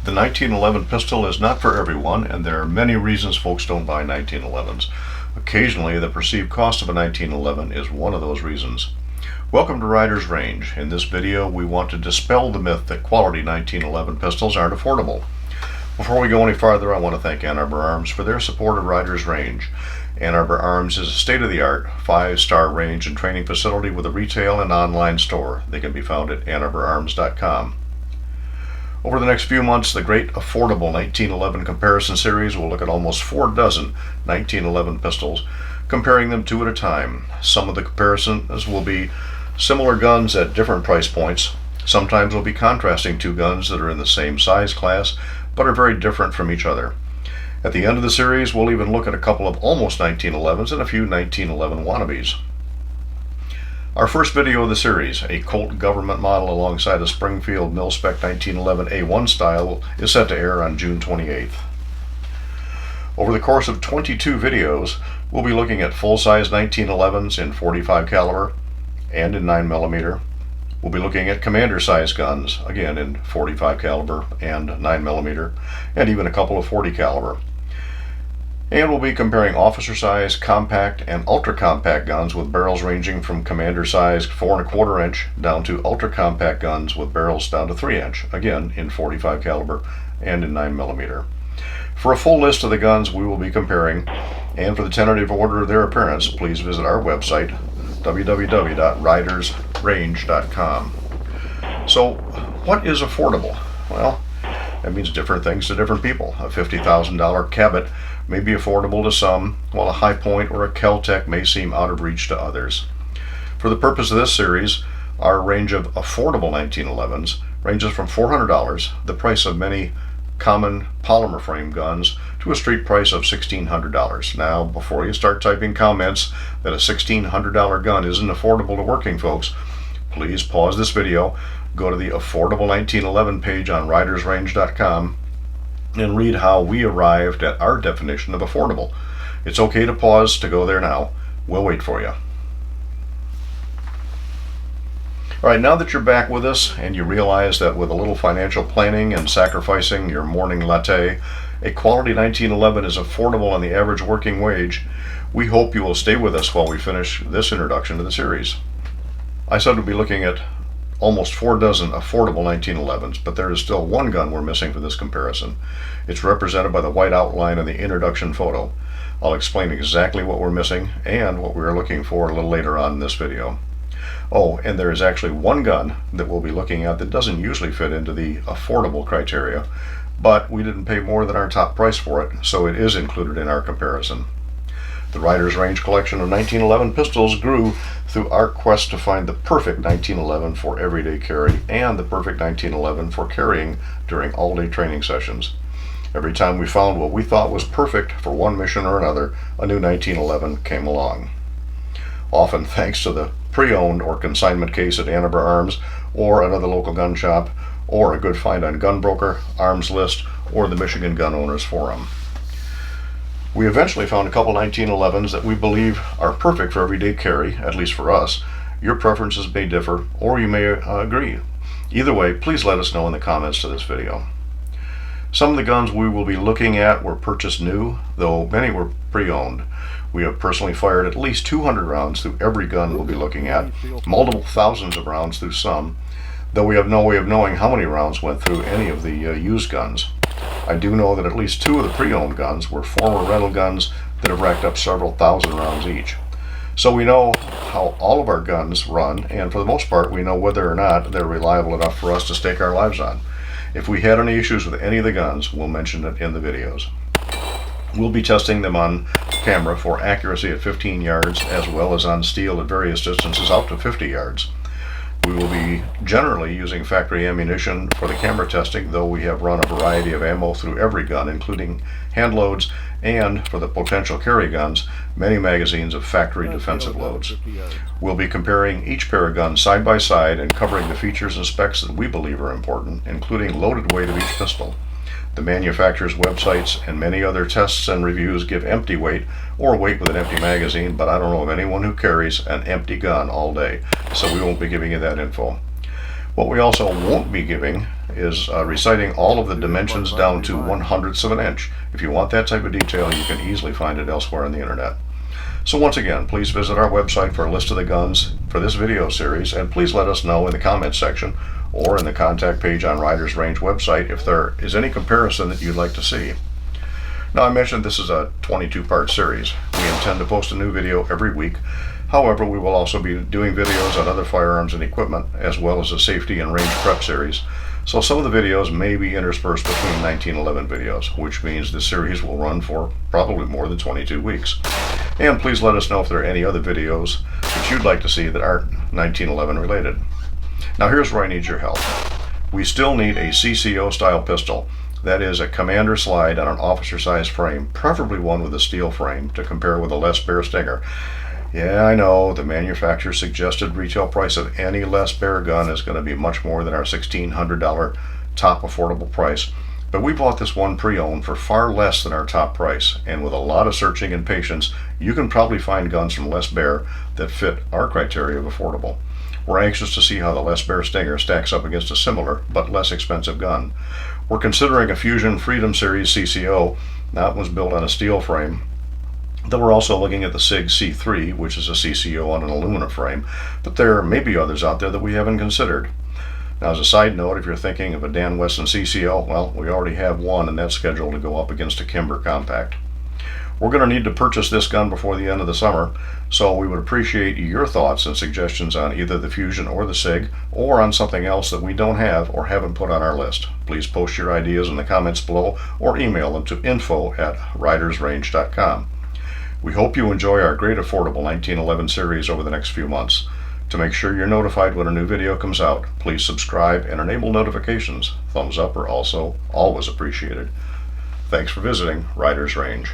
The 1911 pistol is not for everyone, and there are many reasons folks don't buy 1911s. Occasionally, the perceived cost of a 1911 is one of those reasons. Welcome to Rider's Range. In this video, we want to dispel the myth that quality 1911 pistols aren't affordable. Before we go any farther, I want to thank Ann Arbor Arms for their support of Rider's Range. Ann Arbor Arms is a state-of-the-art, 5-star range and training facility with a retail and online store. They can be found at AnnArborArms.com. Over the next few months, the Great Affordable 1911 Comparison Series will look at almost 4 dozen 1911 pistols, comparing them two at a time. Some of the comparisons will be similar guns at different price points. Sometimes we'll be contrasting two guns that are in the same size class, but are very different from each other. At the end of the series, we'll even look at a couple of almost 1911s and a few 1911 wannabes. Our first video of the series, a Colt government model alongside a Springfield Mil-Spec 1911 A1 style, is set to air on June 28th. Over the course of 22 videos, we'll be looking at full-size 1911s in .45 caliber and in 9mm. We'll be looking at commander-size guns, again in .45 caliber and 9mm, and even a couple of .40 caliber. And we'll be comparing officer-size, compact, and ultra-compact guns with barrels ranging from commander-sized 4 1/4 inch down to ultra-compact guns with barrels down to 3 inch, again in .45 caliber and in 9mm. For a full list of the guns we will be comparing, and for the tentative order of their appearance, please visit our website, www.ridersrange.com. So, what is affordable? Well, that means different things to different people. A $50,000 Cabot may be affordable to some, while a High Point or a Kel-Tec may seem out of reach to others. For the purpose of this series, our range of affordable 1911s ranges from $400, the price of many common polymer frame guns, to a street price of $1,600. Now, before you start typing comments that a $1,600 gun isn't affordable to working folks, please pause this video, go to the Affordable 1911 page on ridersrange.com, and read how we arrived at our definition of affordable. It's okay to pause to go there now. We'll wait for you. Alright, now that you're back with us and you realize that with a little financial planning and sacrificing your morning latte, a quality 1911 is affordable on the average working wage, we hope you will stay with us while we finish this introduction to the series. I said we'll be looking at almost 4 dozen affordable 1911s, but there is still one gun we're missing for this comparison. It's represented by the white outline in the introduction photo. I'll explain exactly what we're missing and what we are looking for a little later on in this video. Oh, and there is actually one gun that we'll be looking at that doesn't usually fit into the affordable criteria, but we didn't pay more than our top price for it, so it is included in our comparison. The Rider's Range collection of 1911 pistols grew through our quest to find the perfect 1911 for everyday carry and the perfect 1911 for carrying during all-day training sessions. Every time we found what we thought was perfect for one mission or another, a new 1911 came along. Often thanks to the pre-owned or consignment case at Ann Arbor Arms, or another local gun shop, or a good find on Gunbroker, Arms List, or the Michigan Gun Owners Forum. We eventually found a couple 1911s that we believe are perfect for everyday carry, at least for us. Your preferences may differ, or you may agree. Either way, please let us know in the comments to this video. Some of the guns we will be looking at were purchased new, though many were pre-owned. We have personally fired at least 200 rounds through every gun we'll be looking at, multiple thousands of rounds through some, though we have no way of knowing how many rounds went through any of the used guns. I do know that at least 2 of the pre-owned guns were former rental guns that have racked up several thousand rounds each. So we know how all of our guns run, and for the most part we know whether or not they're reliable enough for us to stake our lives on. If we had any issues with any of the guns, we'll mention it in the videos. We'll be testing them on camera for accuracy at 15 yards, as well as on steel at various distances out to 50 yards. We will be generally using factory ammunition for the camera testing, though we have run a variety of ammo through every gun, including hand loads, and for the potential carry guns, many magazines of factory defensive loads. We'll be comparing each pair of guns side by side and covering the features and specs that we believe are important, including loaded weight of each pistol. The manufacturer's websites and many other tests and reviews give empty weight or weight with an empty magazine, but I don't know of anyone who carries an empty gun all day, so we won't be giving you that info. What we also won't be giving is reciting all of the dimensions down to 1/100ths of an inch. If you want that type of detail, you can easily find it elsewhere on the internet. So once again, please visit our website for a list of the guns for this video series, and please let us know in the comments section or in the contact page on Riders Range website if there is any comparison that you'd like to see. Now, I mentioned this is a 22-part series. We intend to post a new video every week. However, we will also be doing videos on other firearms and equipment, as well as a safety and range prep series. So some of the videos may be interspersed between 1911 videos, which means the series will run for probably more than 22 weeks. And please let us know if there are any other videos that you'd like to see that aren't 1911 related. Now here's where I need your help. We still need a CCO style pistol. That is a commander slide on an officer size frame, preferably one with a steel frame to compare with a Les Baer Stinger. Yeah, I know the manufacturer's suggested retail price of any Les Baer gun is going to be much more than our $1,600 top affordable price, but we bought this one pre-owned for far less than our top price, and with a lot of searching and patience, you can probably find guns from Les Baer that fit our criteria of affordable. We're anxious to see how the Les Baer Stinger stacks up against a similar but less expensive gun. We're considering a Fusion Freedom Series CCO. That was built on a steel frame. Then we're also looking at the SIG C3, which is a CCO on an aluminum frame, but there may be others out there that we haven't considered. Now, as a side note, if you're thinking of a Dan Wesson CCO, well, we already have one, and that's scheduled to go up against a Kimber Compact. We're going to need to purchase this gun before the end of the summer, so we would appreciate your thoughts and suggestions on either the Fusion or the SIG, or on something else that we don't have or haven't put on our list. Please post your ideas in the comments below or email them to info@ridersrange.com. We hope you enjoy our great affordable 1911 series over the next few months. To make sure you're notified when a new video comes out, please subscribe and enable notifications. Thumbs up are also always appreciated. Thanks for visiting Riders Range.